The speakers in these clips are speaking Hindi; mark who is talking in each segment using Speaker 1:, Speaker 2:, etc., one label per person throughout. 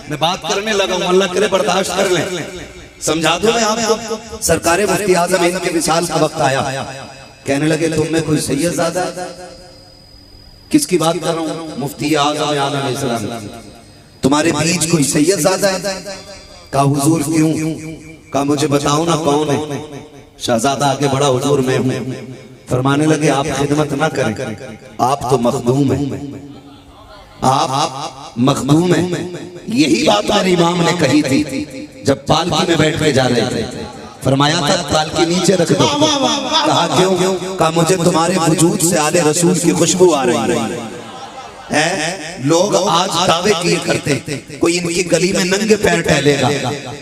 Speaker 1: मैं बात करने लगा हूं, अल्लाह करे बर्दाश्त कर लें। समझा दो मैं आपको। सरकारे मुफ्ती आजम इनके विसाल का वक्त आया, कहने लगे तुम में कोई सैयदजादा है? किसकी बात कर रहा हूं? मुफ्ती आजम अलैहिस्सलाम। तुम्हारे बीच कोई सैयदजादा है? कहा हुजूर क्यों? कहा मुझे बताओ ना कौन है। शहजादा आगे बड़ा हुजूर मैं हूं। फरमाने लगे आप खिदमत ना करें, आप तो मखदूम हैं, आप मखदूम हैं। यही बात मेरे इमाम ने कही थी जब पालकी में बैठ के जा रहे थे। फरमाया था पालकी नीचे रख दो। कहा क्यों? कहा मुझे तुम्हारे वजूद से आले रसूल की खुशबू आ रही है। लोग आज दावे किए करते, कोई इनकी गली में नंगे पैर टहलेगा,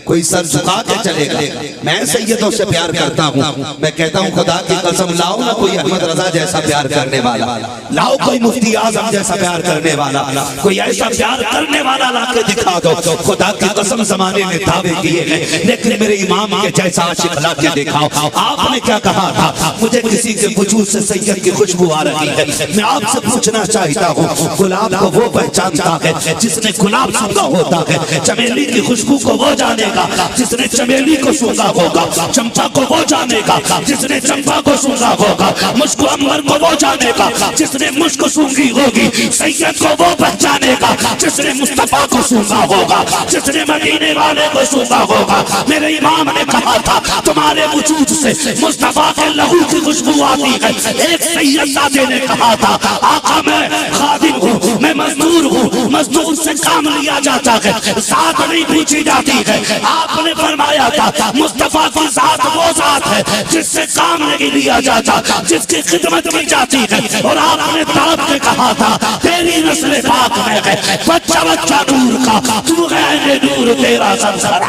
Speaker 1: कोई सर झुका के चलेगा। मैं सैयदों से प्यार करता हूँ। मैं कहता हूँ खुदा की कसम लाओ ना कोई अहमद रजा जैसा प्यार करने वाला, लाओ कोई मुफ्ती आजम जैसा प्यार करने वाला, कोई ऐसा प्यार करने वाला ला के दिखा दो। खुदा की कसम जमाने में दावे किए हैं, लेकिन मेरे इमाम के जैसा आशिक ला के दिखाओ। आपने क्या कहा था? मुझे किसी के वजूद से सैयद की खुशबू आ रही है। मैं आपसे पूछना चाहता हूँ, गुलाब को वो पहचानता है जिसने गुलाब सूंघा होता है, चमेली की खुशबू को वो जानेगा जिसने चमेली को सूंघा होगा, चंपा को वो जानेगा जिसने चंपा को सूंघा होगा, मुश्क अंबर को वो जानेगा जिसने मुश्क सूंघी होगी, सैयद को वो पहचानेगा जिसने मुस्तफा को सूंघा होगा, जिसने मदीने वाले को सूंघा होगा। मेरे इमाम ने कहा था तुम्हारे वजूद से मुस्तफा के लहू की खुशबू आती है। एक सैयदजादे ने कहा था आका मैं खादिम हूँ, मैं मजदूर हूँ, मजदूर से काम लिया जाता है, जात नहीं पूछी जाती है। आपने फरमाया था मुस्तफा की जात वो जात है जिससे काम नहीं लिया जाता, जिसकी खिदमत की जाती है। और आपने दाद में कहा था तेरी नस्ल पाक में है, बच्चा बच्चा नूर का, तू है नूर तेरा संसार।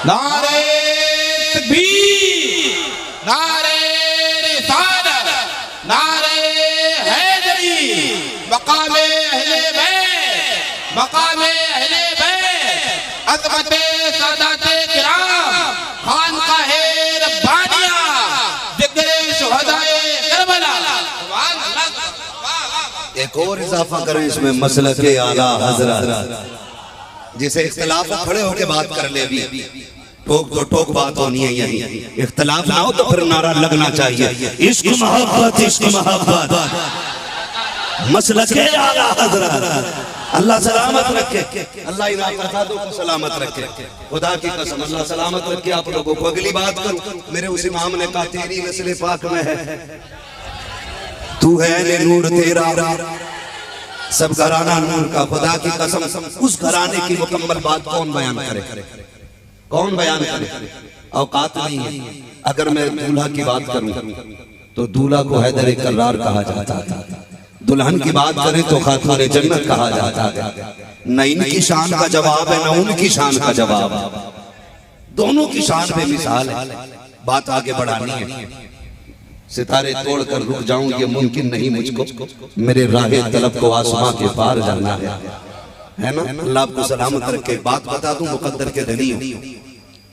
Speaker 2: नारे तकबीर, नारे रिसालत, नारे हैदरी, मकामे अहले बैत, मकामे अहले बैत, अज़मते सादाते किराम, खानकाहे रब्बानिया, ज़िक्रे शुहदाए करबला। सुभान अल्लाह।
Speaker 1: एक और इजाफा करें इसमें, मसलके आला हज़रत, जिसे इख्तिलाफ खड़े होके बात कर ले भी, ठोक तो ठोक बात होनी है। यही इख्तिलाफ ना हो तो फिर नारा लगना चाहिए, इश्क मोहब्बत, इश्क मोहब्बत, मसलके आला हज़रत। अल्लाह सलामत रखे, अल्लाह इनाक़त को सलामत रखे। खुदा की कसम अल्लाह सलामत रखे आप लोगों को। अगली बात करूं, मेरे उस इमाम ने कहा तेरी नस्ल पाक में है, तू है नूर तेरा, सब घराना नूर का। खुदा की कसम उस घराने की मुकम्मल बात कौन बयान करे, कौन बयान करे? औकात नहीं है। अगर मैं दूल्हा की बात करूं तो दूल्हा को हैदर कर्रार कहा जाता था, दुल्हन की बात करें तो खातून जन्नत कहा जाता है। न इनकी शान का जवाब है न उनकी शान का जवाब है, दोनों की शान पे मिसाल है। बात आगे बढ़ानी है, सितारे तोड़कर रुक जाऊं ये मुमकिन नहीं मुझको, मेरे राहे तलब को आसमां के पार जाना है ना। अल्लाह आपको सलामत रखे। बात बता दूं, मुकद्दर के धनी हूं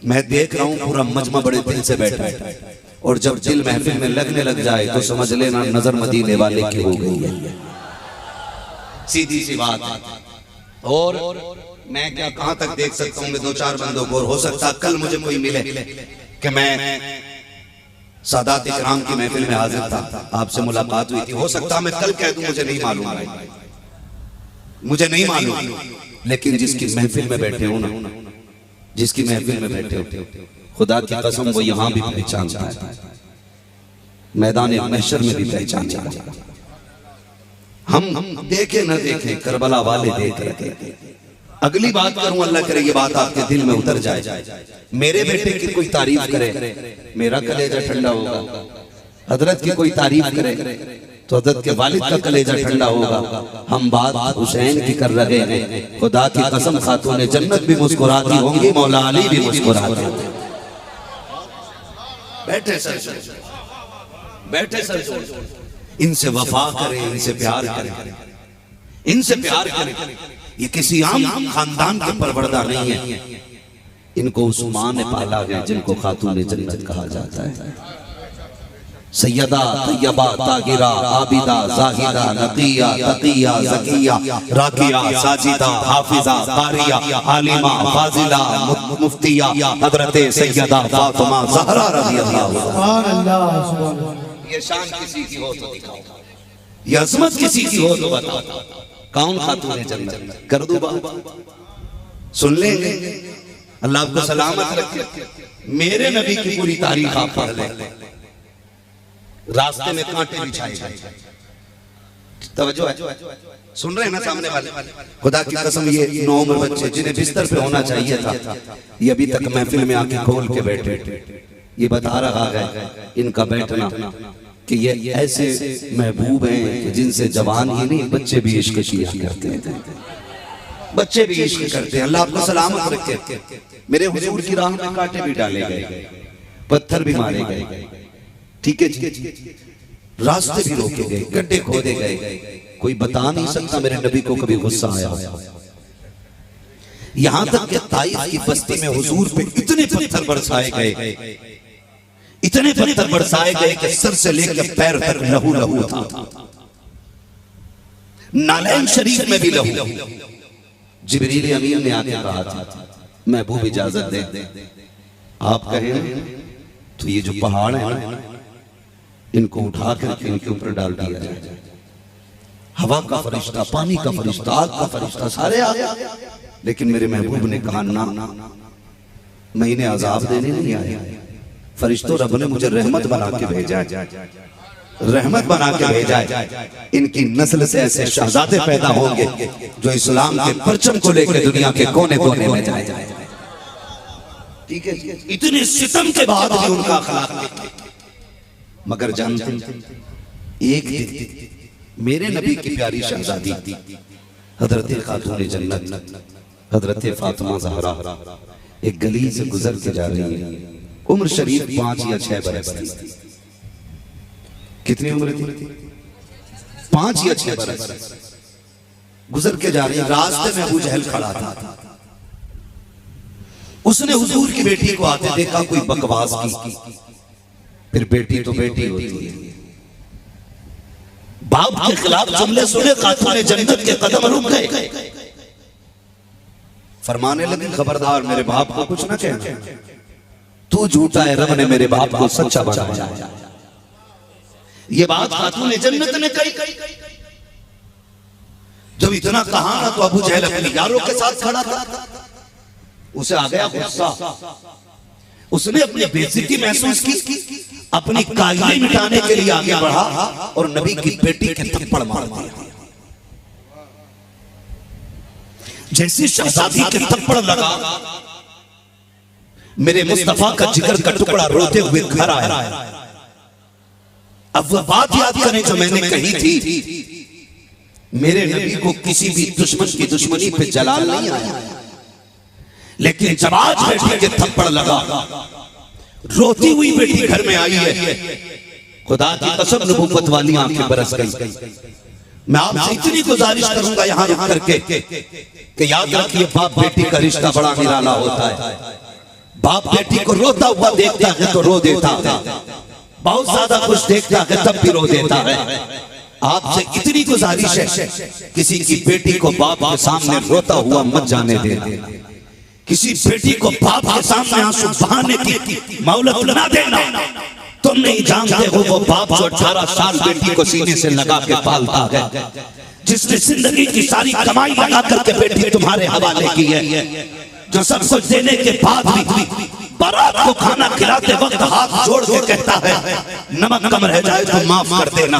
Speaker 1: मैं, देख रहा हूं पूरा मजमा बड़े दिल से बैठा है, और जब दिल महफिल में लगने लग जाए तो समझ लेना नजर मदीने वाले की हो गई है, सीधी सी बात है। और मैं क्या कहां तक देख सकता हूं मैं दो चार बंदों को, हो सकता कल मुझे कोई मिले कि मैं सादात इकराम की महफिल में हाजिर था, आपसे मुलाकात हुई थी, हो सकता मैं कल कह दूं मुझे नहीं मालूम, मुझे नहीं मालूम, लेकिन जिसकी महफिल में बैठे हो ना, जिसकी महफिल में बैठे हो, खुदा की कसम वो यहां भी पहचानता है, मैदान महशर में भी पहचानता है। हम देखे न देखे करबला वाले देख रहे। अगली बात करूं, अल्लाह करे ये बात आपके दिल में उतर जाए, मेरे बेटे की कोई तारीफ करे मेरा कलेजा ठंडा होगा, हजरत की कोई तारीफ करे तो हजरत के वालिद का कलेजा ठंडा होगा। हम बात हुसैन की कर रहे हैं, खुदा की कसम खातून जन्नत भी मुस्कुराती होंगी, मौला अली भी मुस्कुराते होंगे। बैठे सर, बैठे सर, इनसे वफा करें, इनसे प्यार करें, इनसे प्यार करें। ये किसी आम खानदान के परवरदा नहीं है, इनको उस मां ने पाला है जिनको खातून जन्नत कहा जाता है। सैयदा तैयबा ताहिरा आबिदा जाहिदा नकिया तकिया ज़किया राकिया साजिदा हाफिजा कारिया आलिमा फाजिला मुफ्तिया हजरत सैयदा फातिमा ज़हरा रज़ियल्लाहु अन्हा। ये शान किसी की हो तो दिखाओ, ये अज़मत किसी की हो तो बताओ, कौन खातून जन्नत? कर दो बात, सुन लेंगे। अल्लाह आपको सलामत रखे। मेरे नबी की पूरी तारीख आप पढ़ लें। रास्ते में कांटे बिछाए गए, तवज्जो है, सुन रहे हैं ना सामने वाले? खुदा की कसम ये नौउम्र बच्चे जिन्हें बिस्तर पे होना चाहिए था, ये अभी तक महफिल में आके खोल के बैठे। ये बता रहा है इनका बैठना कि ये ऐसे महबूब हैं कि जिनसे जवान ही नहीं बच्चे भी इश्क किया करते हैं, बच्चे भी इश्क करते हैं। अल्लाह आपको सलामत रखे। मेरे हुजूर की राह में कांटे भी डाले गए, पत्थर भी मारे गए, ठीक है जी, रास्ते भी रोके गए, गड्ढे खोदे गए। कोई बता नहीं सकता मेरे नबी को कभी गुस्सा आया। यहां तक कि ताइफ की बस्ती में हुजूर पे इतने पत्थर बरसाए गए, इतने पत्थर बरसाए गए कि सर से लेकर पैर तक लहू लहू था। नालैन शरीफ में भी लहू। जिब्रील अमीन ने आके कहा था महबूब इजाजत दे, आप कहें तो ये जो पहाड़ है इनको उठा कर इनके ऊपर डाल दिया जाए। हवा का फरिश्ता, पानी का फरिश्ता, आग का फरिश्ता सारे आ गए। लेकिन मेरे महबूब ने कहा ना, मैं इन्हें अजाब देने नहीं आया। फरिश्तों, रब ने मुझे रहमत बना के भेजा है, रहमत बना के भेजा है। इनकी नस्ल से ऐसे शहजादे पैदा होंगे जो इस्लाम के परचम को लेकर दुनिया के कोने कोने में जाए। ठीक है, इतने सितम के बाद भी उनका अखलाक। मगर जानते एक दिन मेरे नबी की प्यारी शहजादी हजरत खातून जन्नत हजरत फातिमा ज़हरा एक गली से गुजर के जा रही है। उम्र शरीफ 5 या 6 बरस थी। कितनी उम्र थी? 5 या 6 बरस। गुजर के जा रही है, रास्ते में अबू जहल खड़ा था। उसने हुजूर की बेटी को आते देखा, कोई बकवास की। फिर बेटी तो बेटी होती है, बाप के खिलाफ जुमले सुने, खातून जन्नत के कदम रुक गए। फरमाने लगे, खबरदार मेरे बाप को कुछ ना कहना, तू झूठा है, रब ने मेरे बाप को सच्चा बनाया। ये बात खातून जन्नत ने कही। जब इतना कहा ना तो अबू जहल अपने यारों के साथ खड़ा था, उसे आ गया गुस्सा। उसने अपनी बेइज्जती महसूस की, अपनी कायली मिटाने के लिए आगे बढ़ा और नबी की बेटी के थप्पड़ मार दिया। जैसे शहजादी के थप्पड़ लगा, मेरे मुस्तफा का जिगर का टुकड़ा रोते हुए घर आया। अब वह बात याद करें जो मैंने कही थी, मेरे नबी को किसी भी दुश्मन की दुश्मनी पे जलाल नहीं आया, लेकिन जब आज बेटी के थप्पड़ लगा, रोती हुई बेटी घर में आई है, खुदा की कसम नबूवत वाली आंखें बरस गई। मैं आपसे इतनी गुजारिश करूंगा यहाँ रुक करके कि याद रखिए, बाप बेटी का रिश्ता बड़ा निराला होता है। बाप बेटी को रोता हुआ देखता है तो रो देता है, बहुत ज्यादा खुश देखता है तब भी रो देता है। आपसे इतनी गुजारिश है, किसी की बेटी को बाप के सामने रोता हुआ मत जाने देना। किसी बेटी को बाप के सामने आंसू बहाने की मोहलत ना देना। तुम नहीं जानते हो वो बाप जो 18 साल बेटी को सीने से लगा के पालता है, जिसने जिंदगी की सारी कमाई लगा करके बेटी तुम्हारे हवाले की है, जो सब कुछ देने के बाद भी बारात को खाना खिलाते वक्त हाथ जोड़ के कहता है नमक कम रह जाए तो माफ कर देना।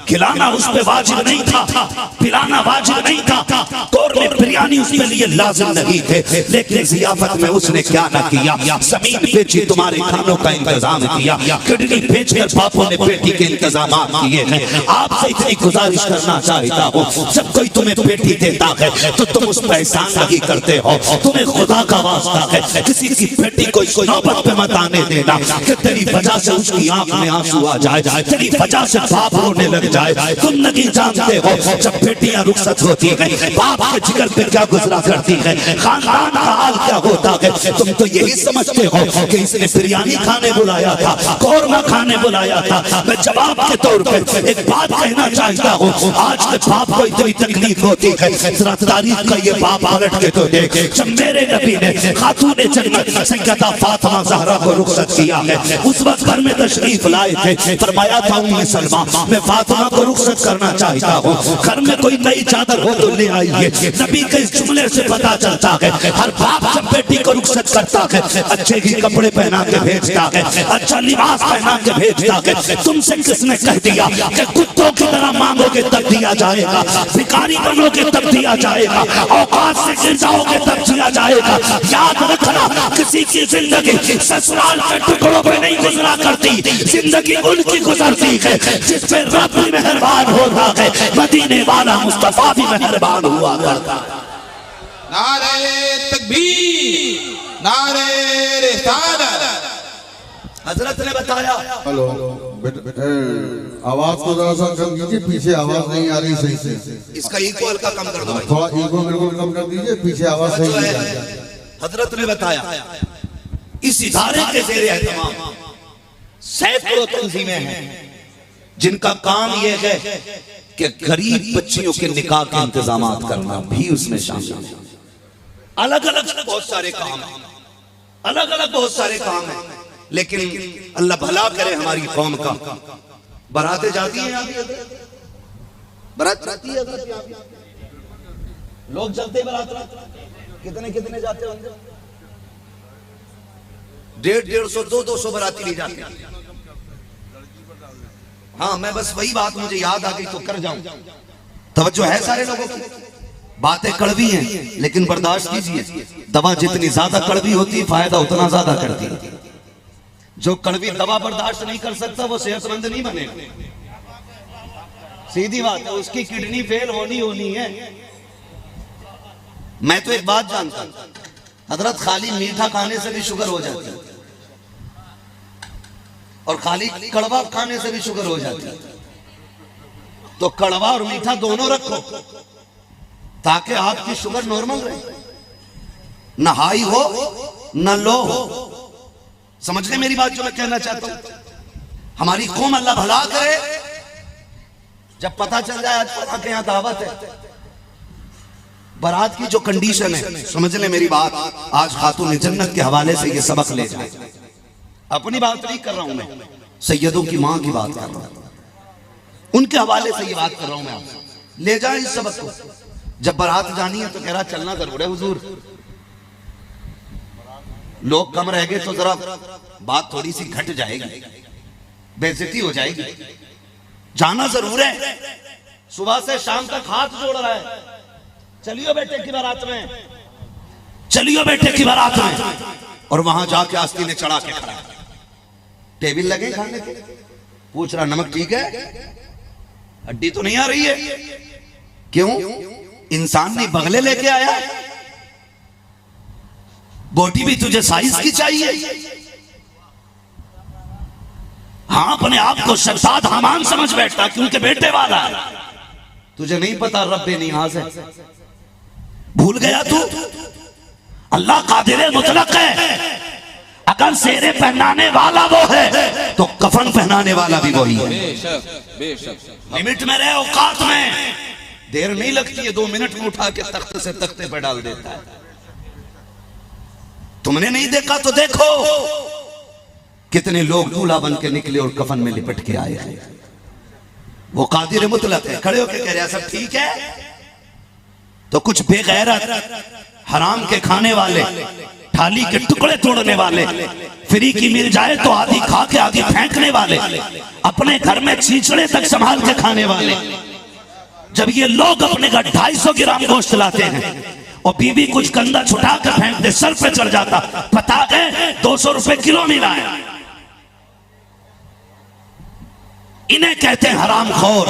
Speaker 1: खिलाना उस पे वाजिब नहीं था, पिलाना वाजिब नहीं था, तोड़ने बिरयानी उसके लिए लाजिम नहीं थे, लेकिन जियाफत में उसने क्या ना किया, जमीन बेची तुम्हारे खानों का इंतजाम किया, किडनी बेचकर बापों ने बेटी के इंतजाम किए हैं। आपसे इतनी गुजारिश करना चाहता हूँ, जब कोई तुम्हें बेटी देता है तो तुम उस पर एहसान नहीं करते हो। तुम्हें खुदा का वास्ता है, किसी की बेटी को को नौबत पे मत आने देना कि तेरी वजह से उसकी आंख में आंसू आ जाए, तेरी वजह से बाप रोने लग जाए। तुम नहीं जानते हो जब बेटियां रुखसत होती है बाप के जिगर पे क्या गुजरा करती है, खानदान का हाल क्या होता है। तुम तो यही समझते हो कि इसने बिरयानी खाने बुलाया था, कौरमा खाने बुलाया था। मैं जवाब के तौर पे एक बात कहना चाहता हूँ, आज के बाप को इतनी तकलीफ होती है, जरा तारीख का ये बाप पलट के तो देख। जब मेरे नबी ने खातूने जन्नत सैयदा फातिमा ज़हरा को रुखसत किया है, उस वक्त घर में तशरीफ लाए थे, फरमाया था उम्मे सलमा मैं फातिमा को रुखसत करना चाहता हूँ, घर में कोई नई चादर हो तो ले आइए। नबी के इस जुमले से पता चलता है हर बाप जब बेटी को रुखसत करता है अच्छे ही कपड़े पहना के भेजता है, अच्छा लिबास पहना के भेजता है। तुमसे किसने कह दिया कि कुत्तों की तरह मांगोगे तब दिया जाएगा, भिखारी बनोगे तब दिया जाएगा, औकात से गिर जाओगे तब दिया जाएगा। याद रखना किसी की जिंदगी ससुराल के टुकड़ों पे नहीं गुजरा करती, जिंदगी उनकी गुजरती है जिस पे रब भी मेहरबान हो रहा है, मदीने वाला मुस्तफा भी मेहरबान हुआ करता है।
Speaker 2: नारे तकबीर, नारे रिसालत।
Speaker 1: हजरत ने बताया,
Speaker 3: हेलो आवाज को जरा सा कम कीजिए, पीछे आवाज नहीं आ रही सही से।
Speaker 1: इसका इको हल्का कम कर दो भाई,
Speaker 3: थोड़ा इको बिल्कुल कम कर दीजिए, पीछे आवाज सही नहीं आ रही।
Speaker 1: हजरत ने बताया इस इदारे के ज़ेरे एहतमाम सैकड़ों तंजीमें हैं जिनका काम यह है कि गरीब बच्चियों के निकाह के इंतजाम करना भी उसमें शामिल है। अलग अलग बहुत सारे काम हैं, अलग अलग बहुत सारे काम हैं, लेकिन अल्लाह भला करे हमारी कौम का। बारातें जाती हैं, बारात जाती है, लोग चलते बारात कितने कितने जाते होंगे, 150-150, 200 बाराती नहीं जाते। हाँ मैं बस वही बात मुझे याद आ गई तो कर जाऊं। तवज्जो है सारे लोगों की, बातें कड़वी हैं लेकिन बर्दाश्त कीजिए। दवा जितनी ज्यादा कड़वी होती है फायदा उतना ज्यादा करती है। जो कड़वी दवा बर्दाश्त नहीं कर सकता वो सेहतमंद नहीं बनेगा, सीधी बात है, उसकी किडनी फेल होनी है। मैं तो एक बात जानता हूं, हजरत खाली मीठा खाने से भी शुगर हो जाती है और खाली कड़वा खाने से भी शुगर हो जाती है। तो कड़वा और मीठा दोनों रखो ताकि आपकी शुगर नॉर्मल रहे, न हाई हो न लो हो। समझ गए मेरी बात जो मैं कहना चाहता हूं। हमारी कौम अल्लाह भला करे, जब पता चल जाए आज पता के यहां दावत है, बारात की जो कंडीशन है, समझ ले मेरी बात, आज खातून जन्नत के हवाले से ये सबक ले जाए। अपनी बात नहीं कर रहा हूं मैं, सैयदों की मां की बात कर रहा हूं, उनके हवाले से ये बात कर रहा हूं मैं आपसे। ले जाए इस सबक को। जब बारात जानी है तो कह रहा चलना जरूर है हुजूर, लोग कम रह गए तो जरा बात थोड़ी सी घट जाएगी, बेइज्जती हो जाएगी, जाना जरूर है। सुबह से शाम तक हाथ जोड़ रहा है, चलियो बेटे की बारात में, चलियो बेटे की बारात में, और वहां जाके आस्ती ने चढ़ा के खड़ा, टेबल लगे खाने के, पूछ रहा नमक ठीक है, हड्डी तो नहीं आ रही है, क्यों? इंसान नहीं बगले लेके आया, बोटी भी तुझे साइज की चाहिए। हाँ अपने आप को शद्दाद हमान समझ बैठता क्योंकि बेटे वाला है, तुझे नहीं पता रब्बे नियाज़ है, भूल गया तू? अल्लाह कादिर मुतलक है, अगर सेरे पहनाने वाला वो है तो कफन पहनाने वाला भी वही है।
Speaker 2: बेशक बेशक।
Speaker 1: लिमिट में रहे, औकात में, देर नहीं लगती है, 2 मिनट में उठा के तख्ते से तख्ते पर डाल देता है। तुमने नहीं देखा तो देखो कितने लोग दूल्हा बन के निकले और कफन में लिपट के आए हैं। वो कादिर मुतलक है, खड़े होकर कह रहे हैं सब ठीक है, तो कुछ बेगैरत हराम के खाने वाले, थाली के टुकड़े तोड़ने वाले, फ्री की मिल जाए तो आधी खा के आधी फेंकने वाले, अपने घर में छींचड़े तक संभाल के खाने वाले, जब ये लोग अपने घर 250 ग्राम गोश्त लाते हैं और बीवी कुछ कंधा छुटा कर फेंक दे, सर पे चढ़ जाता, पता है 200 रुपए किलो मिला है। इन्हें कहते हैं हराम खोर।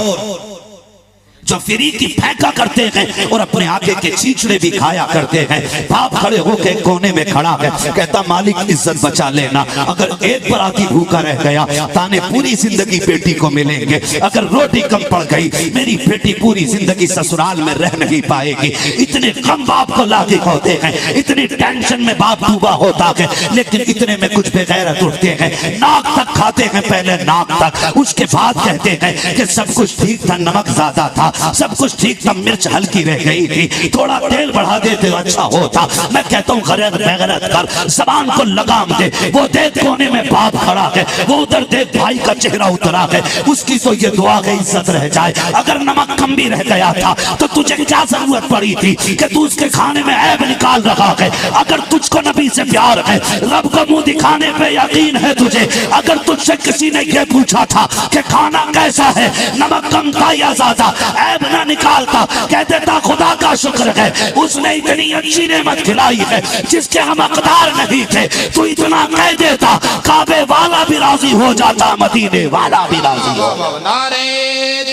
Speaker 1: जो फ्री की फेंका करते हैं और अपने आगे के चीचड़े भी खाया करते हैं। बाप खड़े होकर कोने में खड़ा है, कहता मालिक इज्जत बचा लेना, अगर एक बराती भूखा रह गया ताने पूरी जिंदगी बेटी को मिलेंगे, अगर रोटी कम पड़ गई मेरी बेटी पूरी जिंदगी ससुराल में रह नहीं पाएगी। इतने कम बाप को लागे होते हैं, इतनी टेंशन में बाप डूबा होता है, लेकिन इतने में कुछ बेगैरत उठते हैं, नाक तक खाते हैं, पहले नाक तक, उसके बाद कहते हैं कि सब कुछ ठीक था, नमक ज्यादा था, सब कुछ ठीक था, मिर्च हल्की रह गई थी, थोड़ा तेल बढ़ा देते तो अच्छा होता। मैं कहता हूँ गैरत बेगैरत कर, जबान को लगाम दे। वो देख कोने में बाप खड़ा है, वो उधर देख भाई का चेहरा उतरा है, उसकी तो ये दुआ की इज्जत रह जाए। अगर नमक कम भी रह गया था तो तुझे क्या जरूरत पड़ी थी कि तू उसके खाने में ऐब निकाल रहा है? अगर तुझको नबी से प्यार है, रब को मुंह दिखाने पे यकीन है तुझे, अगर तुझसे किसी ने ये पूछा था कि खाना कैसा है, नमक कम था या ज्यादा, ऐब ना निकालता, कह देता खुदा का शुक्र है उसने इतनी अच्छी नेमत खिलाई है जिसके हम हकदार नहीं थे। तू इतना कह देता काबे वाला भी राजी हो जाता, मदीने वाला भी राजी हो।
Speaker 2: नारे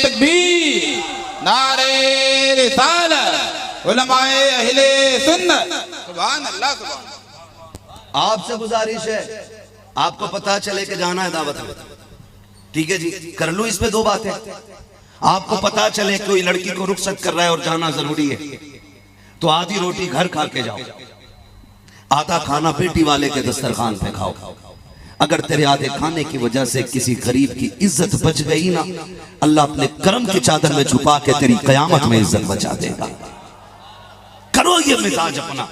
Speaker 2: तकबीर, नारे रिसालत, उलमाए अहले सुन्नत, सुभान अल्लाह सुभान।
Speaker 1: आपसे गुजारिश है, आपको पता चले कि जाना है दावत में, ठीक है जी, कर लूं इस पे दो बातें। आपको पता चले कोई लड़की को रुखसत कर रहा है और जाना जरूरी है, तो आधी रोटी घर खा के जाओ, आधा खाना बेटी वाले के दस्तरखान पे खाओ। अगर तेरे आधे खाने की वजह से किसी गरीब की इज्जत बच गई ना, अल्लाह अपने करम की चादर में छुपा के तेरी कयामत में इज्जत बचा देगा। करो ये मिजाज अपना।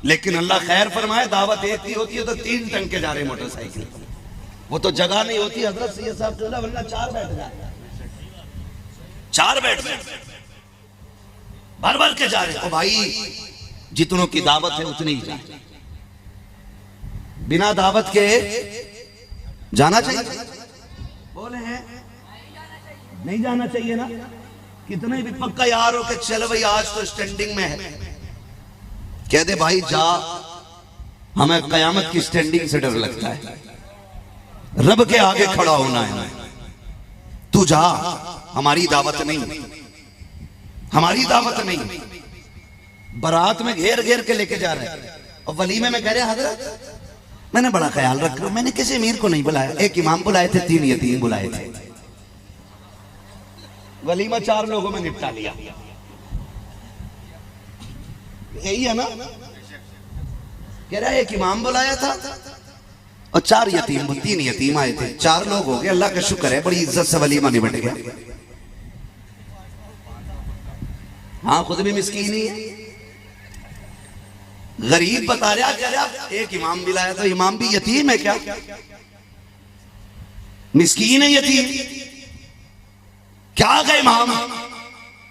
Speaker 1: लेकिन अल्लाह खैर फरमाए, दावत एक ही होती है तो 3 टंके जा रहे मोटरसाइकिल, वो तो जगह नहीं होती हजरत सैयद साहब चला, वरना 4 बैठ जाए, 4 बैठ जाए, भर भर के जा रहे। ओ भाई जितनों की दावत है उतनी ही जाए, बिना दावत के जाना चाहिए? बोले हैं नहीं जाना चाहिए ना। कितने भी पक्का यार हो के चल भाई आज तो स्टैंडिंग में है, कह दे भाई जा, हमें कयामत की स्टैंडिंग से डर लगता है, रब के आगे खड़ा होना है, तू जा, हमारी दावत नहीं, हमारी दावत नहीं। बारात में घेर घेर के लेके जा रहे हैं और वलीमे में कह रहे हजरत मैंने बड़ा ख्याल रखा, मैंने किसी अमीर को नहीं बुलाया, एक इमाम बुलाए थे, 3 यतीम बुलाए थे, वलीमा 4 लोगों में निपटा लिया। यही है ना? कह रहा है एक इमाम बुलाया था और 4 यतीम, 3 यतीम आए थे, 4 लोग हो गए, अल्लाह का शुक्र है बड़ी इज्जत से वलीमा निपट गया। हाँ खुद भी मिस्कीन ही है, गरीब बता रहा, कह रहा एक इमाम भी लाया तो इमाम भी यतीम है क्या? मिस्कीन है यतीम, क्या गए इमाम?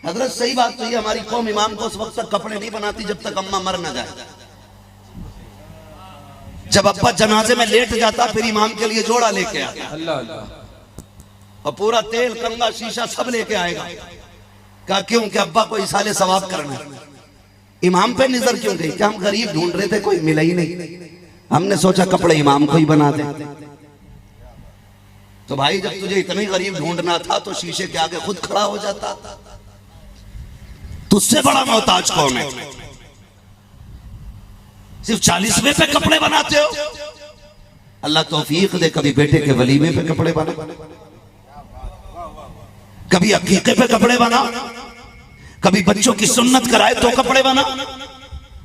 Speaker 1: हजरत सही बात तो ये, हमारी कौम इमाम को उस वक्त तक कपड़े नहीं बनाती जब तक अम्मा मर ना जाए। जब अब्बा जनाजे में लेट जाता फिर इमाम के लिए जोड़ा लेके आता,
Speaker 2: अल्लाह अल्लाह,
Speaker 1: और पूरा तेल कंगा शीशा सब लेके आएगा। क्या क्यों? कि अब्बा को इसाले सवाब करना है। इमाम पे नजर क्यों गई? क्या हम गरीब ढूंढ रहे थे, कोई मिला ही नहीं, हमने सोचा कपड़े इमाम को ही बना दे। तो भाई जब तुझे इतना ही गरीब ढूंढना था तो शीशे के आगे खुद खड़ा हो जाता, तुझसे बड़ा मोहताज कौन है? सिर्फ 40 रुपए पे कपड़े बनाते हो। अल्लाह तौफीक दे, कभी बेटे के वलीमे पे कपड़े बना, कभी अकीके पे कपड़े बना, कभी बच्चों की सुन्नत कराए तो कपड़े बना।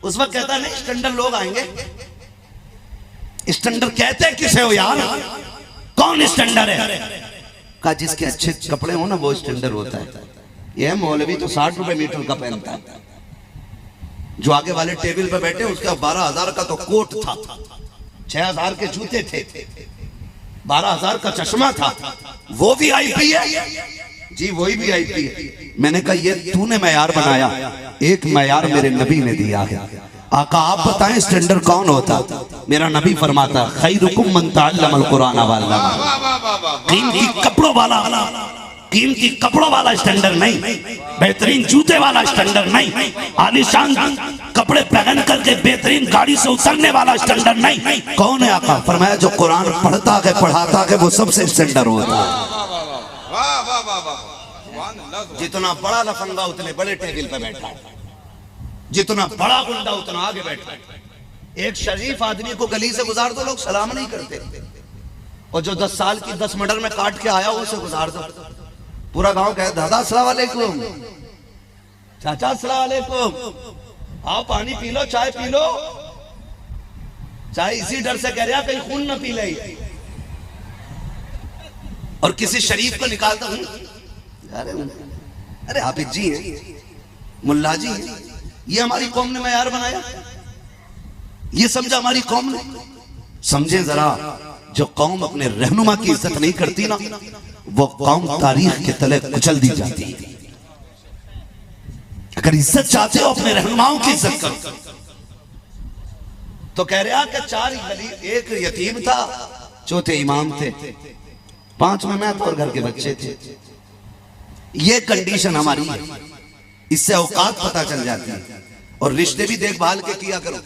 Speaker 1: उस वक्त कहता नहीं स्टैंडर्ड लोग आएंगे। स्टैंडर्ड कहते किसे हो यार? कौन स्टैंडर्ड है? का जिसके अच्छे कपड़े हो ना वो स्टैंडर्ड होता है। यह मौलवी तो 60 रुपए मीटर का पहनता है, जो आगे वाले टेबल पे बैठे उसका 12,000 का तो कोट था, 6,000 के जूते थे, 12,000 का चश्मा था, वो भी VIP है जी, वही भी VIP है। मैंने कहा ये तूने मैयार बनाया, एक मैयार मेरे नबी ने दिया है। आका आप बताएं स्टैंडर्ड कौन होता? मेरा नबी फरमाता खैरुकुम मन तअल्लमल कुरान व अल्लमा। कीमती कपड़ों वाला, कीमती कपड़ों वाला स्टैंडर्ड नहीं, बेहतरीन जूते वाला स्टैंडर्ड नहीं, आलीशान कपड़े पहन करके बेहतरीन गाड़ी से उतरने वाला स्टैंडर्ड नहीं। कौन है आका? फरमाया जो कुरान पढ़ता है पढ़ाता है वो सबसे स्टैंडर्ड होता है।
Speaker 2: सुभान अल्लाह सुभान
Speaker 1: जितना बड़ा लफंगा उतने बड़े टेबल पे बैठा है, जितना बड़ा गुंडा उतना आगे बैठा है। एक शरीफ आदमी को गली से गुजार दो, लोग सलाम नहीं करते, और जो 10 साल की 10 मर्डर में काट के आया उसे गुजार दो, पूरा गांव कहे दादा अस्सलाम वालेकुम, चाचा अस्सलाम वालेकुम, आओ पानी पी लो, चाय पी लो। चाहे इसी डर से कह रहा कहीं खून न पी ले। और किसी शरीफ को निकालता हूं, अरे हाफिज जी हैं, मुल्ला जी हैं, ये हमारी कौम ने मयार बनाया, ये समझा हमारी कौम ने। समझे जरा, जो कौम अपने रहनुमा की इज्जत नहीं करती ना, वो कौम तारीख के तले कुचल दी जाती है। अगर इज्जत चाहते हो अपने रहनुमाओं की इज्जत करो। तो कह रहा कि 4 गली, एक यतीम था, चौथे इमाम थे, 5 में मैं और घर के बच्चे थे। ये कंडीशन हमारी है, इससे औकात पता चल जाती है। और रिश्ते भी देखभाल के किया करो।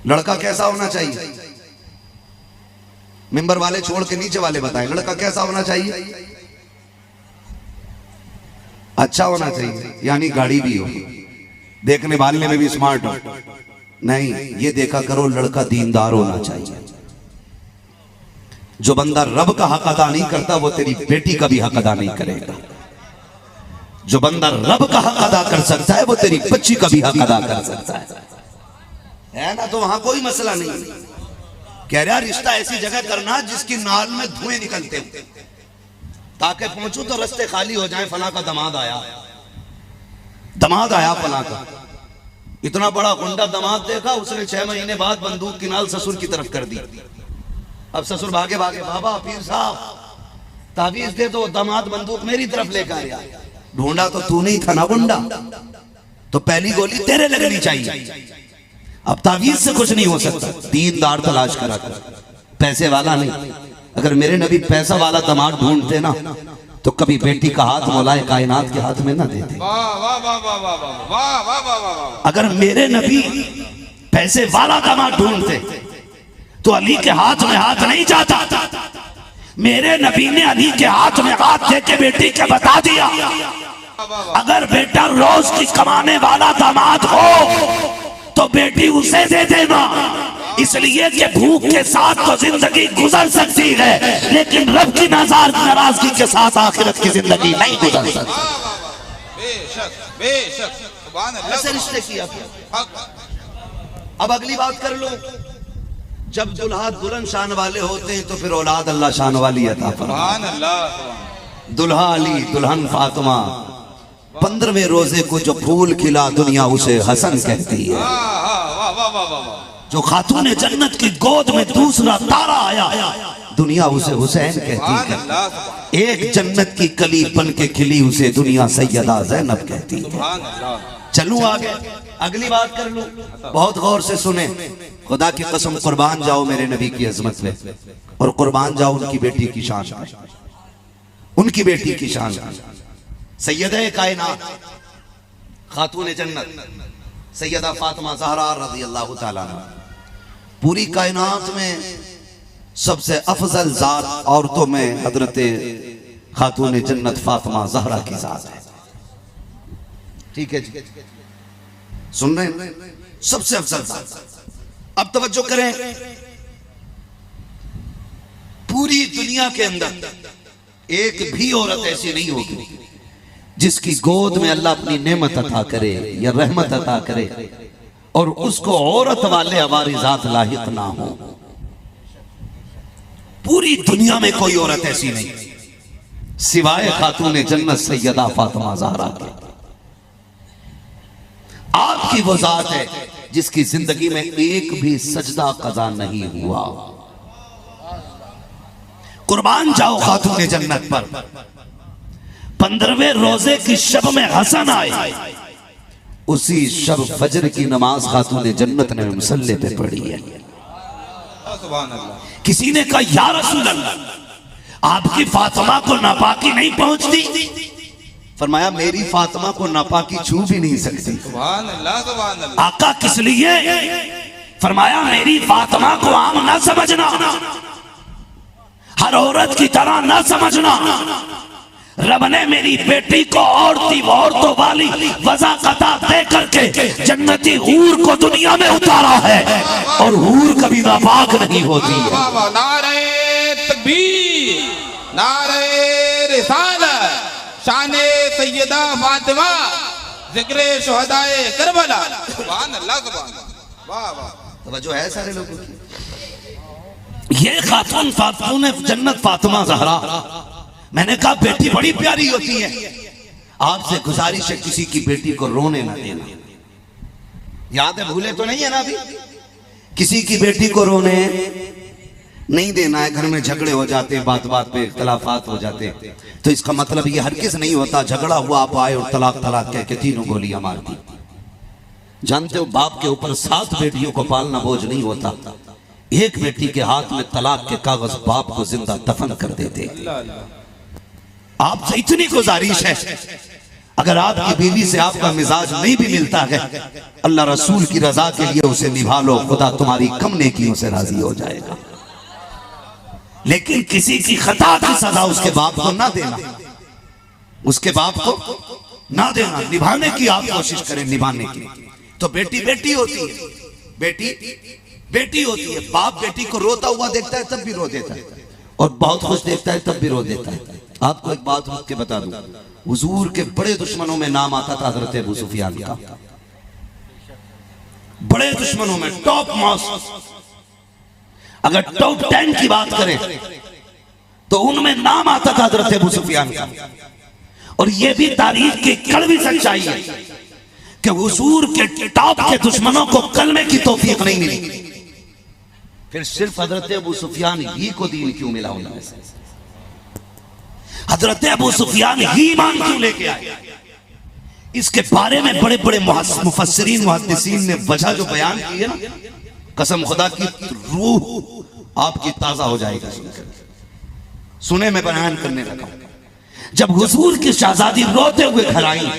Speaker 1: लड़का कैसा होना चाहिए, मेंबर वाले छोड़ के नीचे वाले बताएं, लड़का कैसा होना चाहिए? अच्छा होना चाहिए, यानी गाड़ी भी हो, देखने वाले में भी स्मार्ट हो। नहीं, ये देखा करो लड़का दीनदार होना चाहिए। जो बंदा रब का हक अदा नहीं करता वो तेरी बेटी का भी हक अदा नहीं करेगा। जो बंदा रब का हक अदा कर सकता है वो तेरी बच्ची का भी हक अदा कर सकता है ना। तो वहां कोई मसला नहीं। कह रहा रिश्ता ऐसी जगह करना जिसकी नाल में धुएं निकलते हो, ताकि पहुंचू तो रास्ते खाली हो जाए, फला का दामाद आया, दामाद आया फला का। इतना बड़ा गुंडा दामाद देखा, उसने 6 महीने बाद बंदूक की नाल ससुर की तरफ कर दी। अब ससुर भागे भागे, बाबा पीर साहब तावीज दे दो, दामाद बंदूक मेरी तरफ लेकर आया। ढूंढा तो तू नहीं था ना गुंडा, तो पहली गोली तेरे लगनी चाहिए। अब तावीज से कुछ नहीं हो सकता, दीनदार तलाश करा कर, पैसे वाला नहीं। अगर मेरे नबी पैसा वाला दामाद ढूंढते ना तो कभी बेटी का हाथ मौलाए कायनात के हाथ में ना देते। अगर मेरे नबी पैसे वाला दामाद ढूंढते तो अली के हाथ में हाथ नहीं जाता। मेरे नबी ने अली के हाथ में हाथ दे के बेटी के बता दिया, अगर बेटा रोज की कमाने वाला दामाद हो तो बेटी उसे दे देना, इसलिए कि भूख के साथ तो जिंदगी गुजर सकती है, लेकिन रब की नाराजगी के साथ आखिरत की जिंदगी नहीं गुजर सकती।
Speaker 2: बेशक बेशक सुभान अल्लाह।
Speaker 1: ऐसे रिश्ते किया। अब अगली बात कर लो, जब दुल्हा दुल्हन शान वाले होते हैं तो फिर औलाद अल्लाह शान वाली अता फरमाता।
Speaker 2: सुभान अल्लाह।
Speaker 1: दुल्हा अली दुल्हन फातिमा, 15वें रोजे को जो फूल खिला दुनिया उसे हसन कहती है। जो खातून जन्नत की गोद में दूसरा तारा आया दुनिया उसे हुसैन कहती है। एक जन्नत की कली बन के खिली उसे दुनिया सैयदा ज़ैनब कहती है। चलूं आगे, अगली बात कर लूं, बहुत गौर से सुने। खुदा की कसम कुर्बान जाओ मेरे नबी की अजमत में, और कुर्बान जाओ उनकी बेटी की शान, उनकी बेटी की शान। सैयदा कायनात खातून जन्नत सैयदा फातिमा ज़हरा रज़ी अल्लाह ताला अन्हा, पूरी कायनात में सबसे अफजल जात औरतों में हजरत खातून जन्नत फातिमा ज़हरा की जात है। ठीक है जी, सुन रहे हैं? सबसे अफजल जात। अब तवज्जो करें, पूरी दुनिया के अंदर एक भी औरत ऐसी नहीं होगी जिसकी गोद में अल्लाह अपनी नेमत अता करे या रहमत अता करे और उसको औरत वाले अवारिजात लाहिक ना हो। पूरी दुनिया में कोई औरत ऐसी नहीं सिवाय खातून जन्नत सैयदा फातिमा ज़हरा के। आपकी वो जात है जिसकी जिंदगी में एक भी सजदा कज़ा नहीं हुआ। कुर्बान जाओ खातून जन्नत पर। 15वें रोजे की शब में हसन आए, उसी शब फजर की नमाज खातून जन्नत ने मुसल्ले पे पढ़ी है। किसी ने कहा या रसूल अल्लाह, आपकी फातिमा को नापाकी नहीं पहुंचती? फरमाया मेरी फातिमा को नापाकी छू भी नहीं सकती।
Speaker 2: सुभान अल्लाह सुभान अल्लाह।
Speaker 1: आका किस लिए? फरमाया मेरी फातिमा को आम ना समझना, हर औरत की तरह ना समझना।
Speaker 4: रब ने मेरी बेटी को औरतों वाली वज़ाक़ता दे करके जन्नती हूर को दुनिया में उतारा है, और हूर कभी नापाक नहीं होती है।
Speaker 2: नारे तकबीर, नारे रिसालत, शाने सैयदा फातिमा, जिक्रे शुहदाए करबला। सुभान अल्लाह, सुभान अल्लाह, वाह वाह।
Speaker 1: तवज्जो है सारे लोगों की।
Speaker 4: ये खातून फातून जन्नत फातिमा ज़हरा, मैंने कहा बेटी बड़ी प्यारी होती है।
Speaker 1: आपसे गुजारिश है किसी की बेटी को रोने ना देना। याद है, भूले तो नहीं है ना अभी? किसी की बेटी को रोने नहीं देना है। घर में झगड़े हो जाते हैं, बात बात पे इख्तलाफात हो जाते हैं, तो इसका मतलब ये हरगिज़ नहीं होता झगड़ा हुआ आप आए और तलाक तलाक कह के तीनों गोलियां मार दी। जानते हो बाप के ऊपर 7 बेटियों को पालना बोझ नहीं होता। एक बेटी के हाथ में तलाक के कागज बाप को जिंदा दफन कर देते।
Speaker 4: आपसे इतनी गुजारिश है, अगर आपकी बीवी से आपका मिजाज नहीं भी मिलता है,
Speaker 1: अल्लाह रसूल की रजा के लिए उसे निभा लो, खुदा तुम्हारी कम नेकियों से राजी हो जाएगा।
Speaker 4: लेकिन किसी की खता की सजा
Speaker 1: उसके बाप को ना देना, उसके बाप को
Speaker 4: ना देना, निभाने की आप कोशिश करें,
Speaker 1: निभाने की।
Speaker 4: तो बेटी बेटी होती है, बेटी बेटी होती है।
Speaker 1: बाप बेटी को रोता हुआ देखता है तब भी रो देता है, और बहुत खुश देखता है तब भी रो देता है। आपको एक बात रुक के बता दूं, हुजूर के बड़े दुश्मनों में नाम आता था हजरत अबू सुफियान का।
Speaker 4: बड़े दुश्मनों में टॉप मोस्ट, अगर टॉप 10 की बात करें तो उनमें नाम आता था हजरत अबू सुफियान का। और यह भी तारीख की कड़वी सच्चाई है कि हुजूर के टॉप के दुश्मनों को कलमे की तौफीक नहीं मिली।
Speaker 1: फिर सिर्फ हजरत अबू सुफियान ही को दीन क्यों मिला उनमें से?
Speaker 4: हजरत अबू सुफियान ही ईमान क्यों लेके आए? इसके बारे में बड़े बड़े मुफस्सिरीन मुहद्दिसीन ने वजह जो बयान की है ना, कसम खुदा की रूह आपकी ताजा हो जाएगी सुने में बयान करने लगा। जब हुजूर की शहजादी रोते हुए घर आई,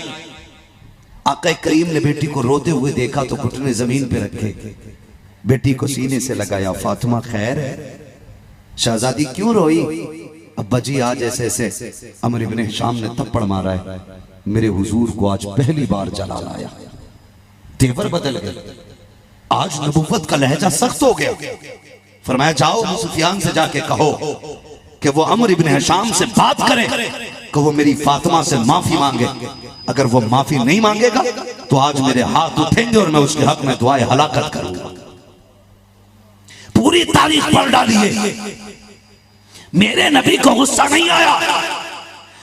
Speaker 1: आका करीम ने बेटी को रोते हुए देखा तो घुटने जमीन पे रखे, बेटी को सीने से लगाया, फातिमा खैर है? शहजादी क्यों रोई? अब्बा जी आज ऐसे ऐसे अमर इब्न हिशाम ने थप्पड़ मारा है, मेरे हुजूर को आज पहली बार जला लाया। तेवर बदल गए, आज नबुव्वत का लहजा सख्त हो गया। फरमाया जाओ अबू सुफियान से जाके कहो कि वो अमर इब्न हिशाम से बात करे कि वो मेरी फातिमा से माफी मांगे। अगर वो माफी नहीं मांगेगा तो आज मेरे हाथ उठेंगे और मैं उसके हक में दुआए हलाकत करूंगा।
Speaker 4: पूरी तारीख पढ़ डाली है। मेरे नबी को गुस्सा नहीं आया,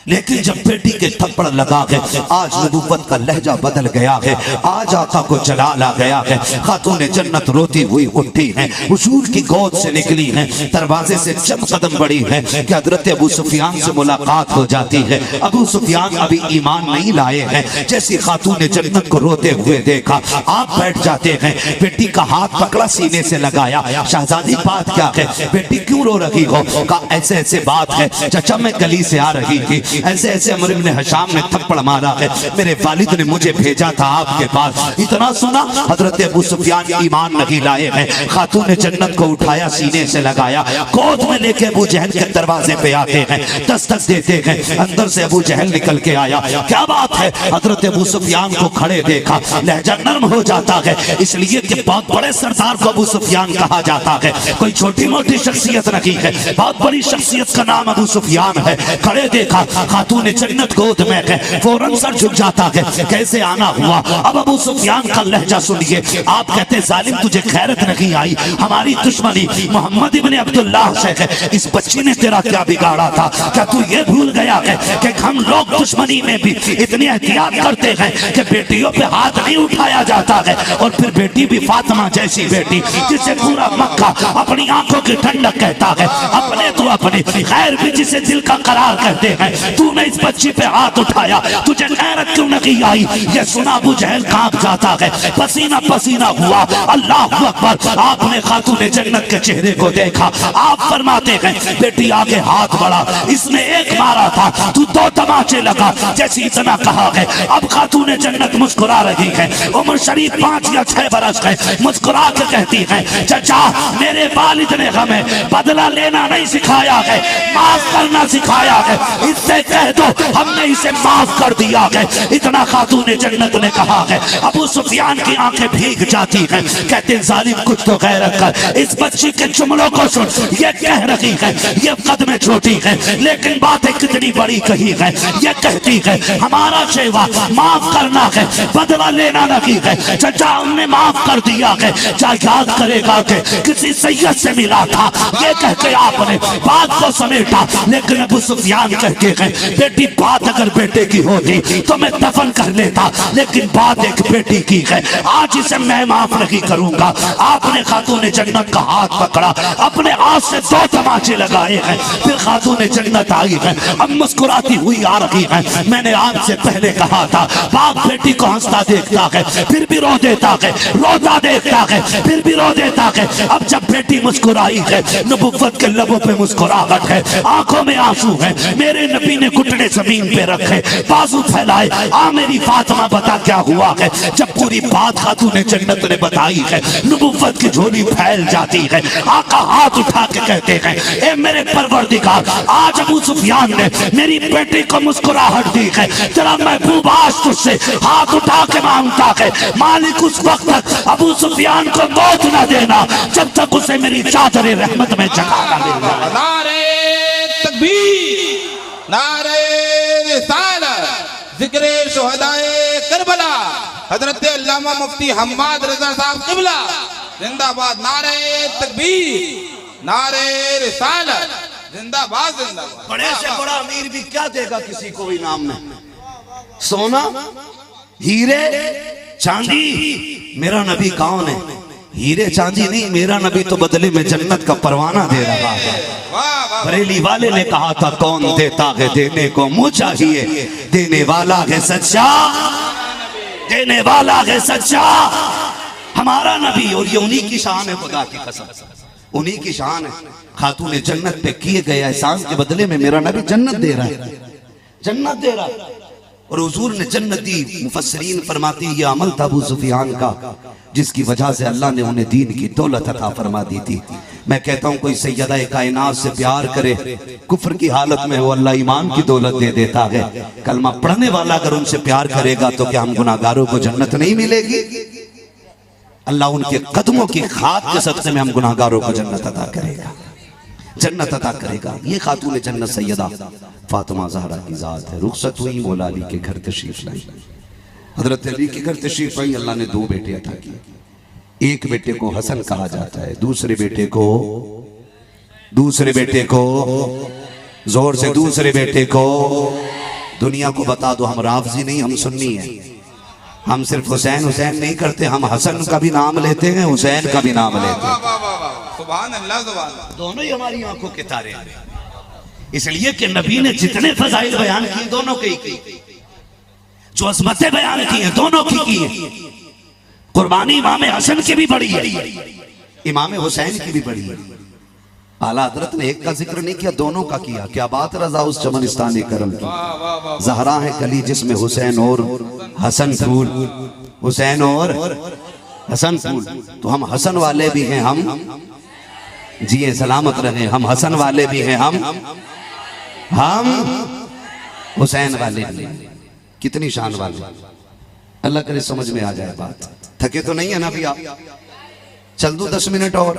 Speaker 4: लेकिन जब बेटी के थप्पड़ लगा है, आज नबुव्वत का लहजा बदल गया है, आज आका को जलाल आ गया है। खातून जन्नत रोती हुई उठी है, हुजूर की गोद से निकली है, दरवाजे से चंद कदम बढ़ी है कि हजरत अबू सुफियान से मुलाकात हो जाती है। अबू सुफियान अभी ईमान नहीं लाए हैं। जैसी खातून जन्नत को रोते हुए देखा, आप बैठ जाते हैं। बेटी का हाथ पकड़ा, सीने से लगाया। शहजादी बात क्या है? बेटी क्यों रो रही हो? कहा ऐसे ऐसे बात है चचा, मैं गली से आ रही थी, ऐसे ऐसे अमर इब्न हिशाम ने थप्पड़ मारा है, मेरे वालिद ने मुझे भेजा था आपके पास। इतना सुना, हजरत अबू सुफियान ईमान नहीं लाए हैं। खातून जन्नत को उठाया, सीने से लगाया, गोद में लेके अबू जहल के दरवाजे पे आते हैं, दस्तक देते हैं। अंदर से अबू जहल निकल के आया। क्या बात है? हजरत अबू सुफियान को खड़े देखा, लहजा नर्म हो जाता है, इसलिए कि बहुत बड़े सरदार को अबू सुफियान कहा जाता है। कोई छोटी मोटी शख्सियत नहीं है, बहुत बड़ी शख्सियत का नाम अबू सुफियान है। खड़े देखा, खातून जन्नत गोद में है, फौरन सर झुक जाता है। कैसे आना हुआ? अब अबू सुफियान का लहजा सुनिए। आप कहते जालिम तुझे खैरत नहीं आई, हमारी दुश्मनी मोहम्मद इब्न अब्दुल्लाह से है। इस बच्ची ने तेरा क्या बिगाड़ा था? क्या तू ये भूल गया है कि हम लोग दुश्मनी में भी इतनी एहतियात करते हैं कि बेटियों पे हाथ नहीं उठाया जाता है। और फिर बेटी भी फातिमा जैसी बेटी, जिसे पूरा मक्का अपनी आंखों की ठंडक कहता है, अपने तो अपने खैर भी जिसे दिल का करार कहते हैं। तूने इस बच्ची पे हाथ उठाया, तुझे गैरत क्यों नहीं आई? ये सुना अबू जहल कांप जाता है, पसीना पसीना हुआ। अल्लाह अकबर। आपने खातून जन्नत के चेहरे को देखा। आप फरमाते हैं बेटी आगे हाथ बढ़ा, इसने एक मारा था, तू 2 तमाचे लगा। जैसे इतना कहा है, अब खातून जन्नत मुस्कुरा रही है। उम्र शरीफ 5 या 6 बरस है। मुस्कुरा के कहती है चचा, मेरे वालिद ने हमें बदला लेना नहीं सिखाया है, माफ करना सिखाया है। इससे कह दो हमने इसे माफ कर दिया है। इतना खातून जन्नत ने कहा है। अबू सुफियान की आंखें भीग जाती हैं, कहते हैं जालिम कुछ तो गैरत कर। इस बच्ची के जुमलों को सुन, ये कह रही है ये कद में छोटी है लेकिन बातें कितनी बड़ी कही है। ये कहती है हमारा शेवा माफ करना है, बदला लेना नहीं है। चचा हमने माफ कर दिया है, जा याद करेगा कि किसी सैयद से मिला था, ये कह के आपने बात को समेटा। लेकिन अबू सुफियान कहते हैं बेटी बात अगर बेटे की होती तो मैं दफन कर लेता, लेकिन बात एक बेटी की है, आज इसे मैं माफ नहीं करूंगा। आपने खातून जन्नत का हाथ पकड़ा, अपने हाथ से 2 तमाचे लगाए हैं, फिर खातून जन्नत आई है, अब मुस्कुराती हुई आ रही है। मैंने आपसे पहले कहा था बाप बेटी को हंसता देखता है फिर भी रो देता है, रोता देखता है फिर भी रो देता है। अब जब बेटी मुस्कुराई है, नबुव्वत के लबों पे मुस्कुराहट है, आंखों में आंसू है, मेरे नबी ने घुटने जमीन पे रखे, बाजू फैलाए, आ मेरी फातिमा बता क्या हुआ है। जब पूरी बात खातून जन्नत ने बताई है, नबुव्वत की झोली फैल जाती है। आका हाथ उठा के कहते हैं ए मेरे परवरदिगार, आज अबू सुफियान ने मेरी बेटी को मुस्कुराहट दी है, तेरा महबूब आज तुझसे हाथ उठा के मांगता है मालिक उस वक्त तक अबू सुफियान को मौत न देना जब तक उसे मेरी चादर रहमत में जगा न देना।
Speaker 2: नारे तकबीर, नारे रिसालत, जिक्रे शुहदाए करबला, हजरत अल्लामा मुफ्ती हम्माद रजा साहब किबला जिंदाबाद। नारे तकबीर, नारे रिसालत, जिंदाबाद जिंदाबाद।
Speaker 1: बड़े से बड़ा अमीर भी क्या देगा किसी को इनाम में? सोना, हीरे, चांदी। मेरा नबी कौन है? हीरे चांदी नहीं, मेरा नबी तो बदले में जन्नत का परवाना दे रहा है। बरेली वाले ने कहा था कौन देता है देने को मुँह चाहिए, देने वाला है सच्चा, देने वाला है सच्चा हमारा नबी। और ये उन्हीं की शान है, खुदा की कसम उन्हीं की शान है। खातून जन्नत पे किए गए एहसान के बदले में मेरा नबी जन्नत दे रहा है, जन्नत दे रहा है। और हुजूर ने जन्नत दी। मुफस्सिरीन फरमाती ये अमल था अबू सुफियान का, जिसकी वजह से अल्लाह ने उन्हें दीन की दौलत अता फरमा दी थी। मैं कहता हूँ कोई सैयदा कायनात से प्यार करे, कुफ्र की हालत में हो, अल्लाह ईमान की दौलत दे देता है। कलमा पढ़ने वाला अगर उनसे प्यार करेगा तो क्या हम गुनाहगारों को जन्नत नहीं मिलेगी? अल्लाह उनके कदमों की खाद के सदक़े में हम गुनाहगारों को जन्नत अता करेगा, जन्नत अता करेगा। ये खातून जन्नत सैयदा फातिमा ज़हरा की ज़ात है। रुखसत हुई, मौला अली के घर तशरीफ लाई, हजरत अली के घर तशरीफ आई। अल्लाह ने 2 बेटे अता किए। एक बेटे को हसन कहा जाता है, दूसरे बेटे को जोर से दूसरे बेटे को दुनिया को बता दो हम राफजी नहीं, हम सुन्नी हैं। हम सिर्फ हुसैन हुसैन नहीं करते, हम हसन का भी नाम लेते हैं, हुसैन का भी नाम लेते हैं।
Speaker 2: सुभान अल्लाह, सुभान अल्लाह।
Speaker 1: दोनों ही हमारी आंखों के तारे हैं। इसलिए कि नबी ने जितने फजाइल बयान किए दोनों के ही की, जो अज़मतें बयान की हैं दोनों की है। कुर्बानी इमाम हसन की भी बड़ी है, इमाम हुसैन की भी बड़ी है। आला हजरत ने एक का जिक्र नहीं किया, दोनों का किया। क्या बात रजा उस चमनिस्तानी करम की। ज़हरा है कली जिसमें हुसैन और हसन फूल, हुसैन और हसन फूल। तो हम हसन वाले भी हैं, हम जिए सलामत रहे। हम हसन वाले भी हैं, हम हुसैन वाले भी हैं। कितनी शान वाले, अल्लाह करे समझ में आ जाए बात। थके तो नहीं है ना भी आप? चल दो 10 मिनट और,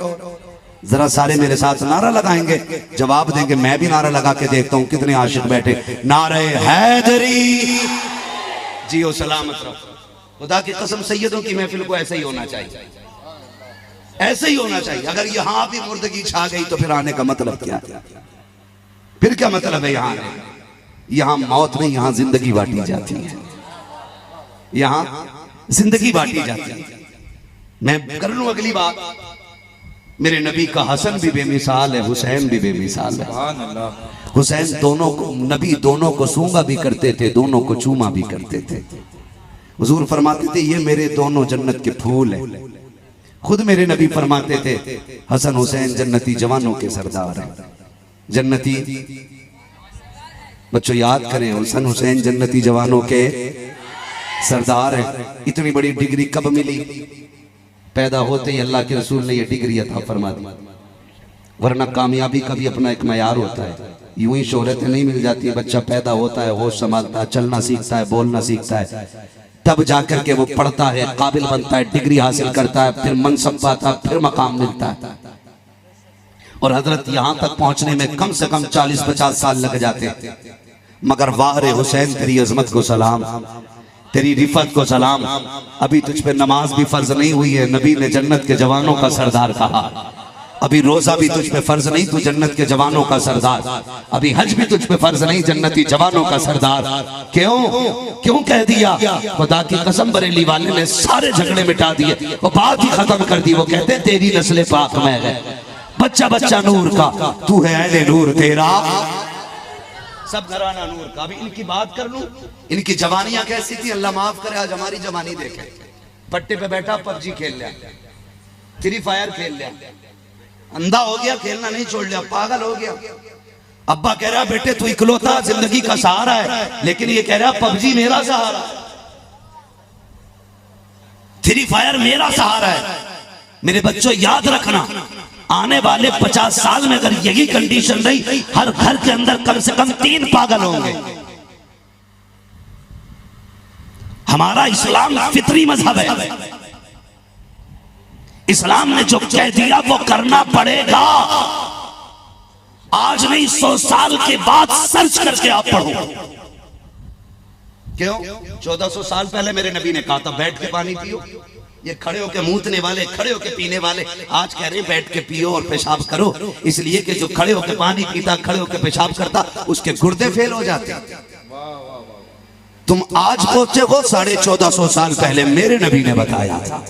Speaker 1: जरा सारे मेरे साथ नारा लगाएंगे, जवाब देंगे। मैं भी नारा लगा के देखता हूं कितने आशिक बैठे। नारे हैदरी, जियो सलामत रहो। खुदा की कसम सैयदों की महफिल को ऐसे ही होना चाहिए, ऐसे ही होना चाहिए। अगर यहां भी मुर्दगी छा गई तो फिर आने का मतलब क्या? फिर क्या मतलब है यहाँ? यहाँ मौत नहीं, यहाँ जिंदगी बांटी जाती है, यहाँ जिंदगी बांटी जाती है। मैं कर लूं अगली बात। मेरे नबी का हसन भी बेमिसाल है, हुसैन भी बेमिसाल है। हुसैन दोनों को, नबी दोनों को सूंगा भी करते थे, दोनों को चूमा भी करते थे। हुजूर फरमाते थे ये मेरे दोनों जन्नत के फूल हैं। खुद मेरे नबी फरमाते थे हसन हुसैन जन्नती जवानों के सरदार हैं। जन्नती बच्चों याद करें, हसन हुसैन जन्नती जवानों के सरदार हैं। इतनी बड़ी डिग्री कब मिली? पैदा होते ही अल्लाह के रसूल ने यह डिग्री अता फरमा दी, वरना कामयाबी का भी अपना एक मयार होता है। यूं ही शोहरतें नहीं मिल जाती। बच्चा पैदा होता है, होश संभालता है, चलना सीखता है, बोलना सीखता है, तब जाकर के वो पढ़ता है, काबिल बनता है, डिग्री हासिल करता है, फिर मनसब पाता है, फिर मकाम मिलता है। और हजरत यहां तक पहुंचने में कम से कम 40-50 साल लग जाते। मगर वाह रे हुसैन, तेरी अजमत को सलाम, तेरी रिफत को सलाम। अभी तुझ पे नमाज भी फर्ज नहीं हुई है, नबी ने जन्नत के जवानों का सरदार कहा। अभी रोजा भी तुझ पे फर्ज नहीं, तू जन्नत के जवानों का सरदार। अभी हज भी तुझ पे फर्ज नहीं, जन्नती जवानों का सरदार। क्यों कह दिया? खुदा की कसम, बरेली वाले ने सारे झगड़े मिटा दिए, वो बात ही खत्म कर दी। वो कहते तेरी नस्ल पाक में है, बच्चा बच्चा नूर का, तू है अहले नूर तेरा, सब घराना नूर का। अभी इनकी बात कर लूं, इनकी जवानियां कैसी थी, अल्लाह माफ करे। आज हमारी जवानी देखे, पट्टे पे बैठा पबजी खेल लिया, फ्री फायर खेल लिया, अंधा हो गया, खेलना नहीं छोड़ लिया, पागल हो गया। अब्बा कह रहा बेटे तू इकलौता जिंदगी का सहारा है, लेकिन ये कह रहा पबजी मेरा सहारा, फ्री फायर मेरा सहारा है। मेरे बच्चों याद रखना, आने वाले 50 साल में अगर यही कंडीशन रही, हर घर के अंदर कम से कम 3 पागल होंगे। हमारा इस्लाम फितरी मजहब है। इस्लाम ने जो कह दिया वो करना पड़ेगा। आज नहीं, 100 साल के बाद सर्च करके आप पढ़ो। क्यों? 1400 साल पहले मेरे नबी ने कहा था बैठ के पानी पियो। ये खड़े होके मूतने वाले, खड़े होके पीने वाले आज कह रहे हैं बैठ के पियो और पेशाब करो, इसलिए कि जो खड़े होके पानी पीता, खड़े होके पेशाब करता, उसके गुर्दे फेल हो जाते। तुम आज पहुंचे हो 1450 साल पहले मेरे नबी ने बताया था।